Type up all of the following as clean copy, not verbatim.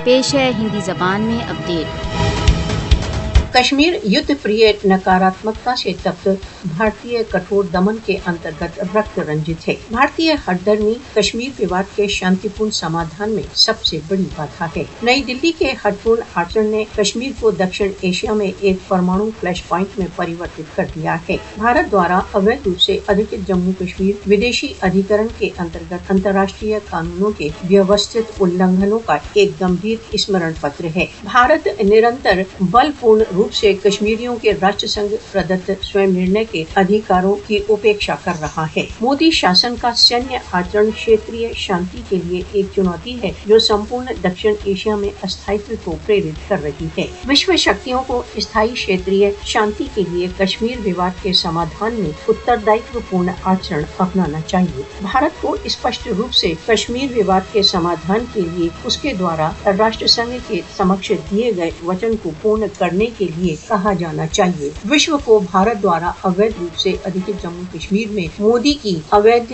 پیش ہے ہندی زبان میں اپڈیٹ۔ کشمیر یدھ پریہ نکاراتمکتا سے تپت بھارتیہ کٹھور دمن کے انترگت رکت رنجت ہے۔ بھارتیہ ہٹ دھرمی کشمیر وواد کے شانتی پورن سمادھان میں سب سے بڑی بادھا ہے۔ نئی دلی کے ہٹ پورن آچرن نے کشمیر کو دکشن ایشیا میں ایک پرمانو فلیش پوائنٹ میں پریورتت کر دیا ہے۔ بھارت دوارا اویدھ روپ سے ادھکت جموں کشمیر ودیشی ادھیکرن کے انترگت انترراشٹریہ قانونوں کے ویوستھت النگھنوں کا ایک گمبھیر اسمرن پتر ہے۔ بھارت نرنتر بل پورن روپ سے کشمیریوں کے راشٹر سنگھ پردت سویم نرنے کے ادھیکاروں کی اپیکشا کر رہا ہے۔ مودی شاسن کا سینیہ آچرن کھیتریہ شانتی کے لیے ایک چنوتی ہے جو سمپورن دکشن ایشیا میں استھائیتو کو پریرت کر رہی ہے۔ وشو شکتیوں کو استھائی کھیتریہ شانتی کے لیے کشمیر وواد کے سمادھان میں اتردائیتو پورن آچرن اپنانا چاہیے۔ بھارت کو اسپشٹ روپ سے کشمیر وواد کے سمادھان کے لیے اس کے دوارا راشٹر سنگھ کے سمکش دیے گئے وچن کو پورن کرنے کے لیے کہا جانا چاہیے۔ وشو کو بھارت دوارا اویدھ روپ سے ادھکت جموں کشمیر میں مودی کی اویدھ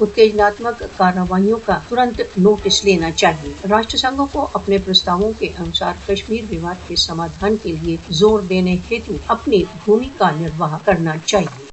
اتےجناتمک کارروائیوں کا ترنت نوٹس لینا چاہیے۔ راشٹر سنگھ کو اپنے پرستاووں کے انوسار کشمیر وواد کے سمادھان کے لیے زور دینے ہیتو اپنی بھومکا نرواہ کرنا چاہیے۔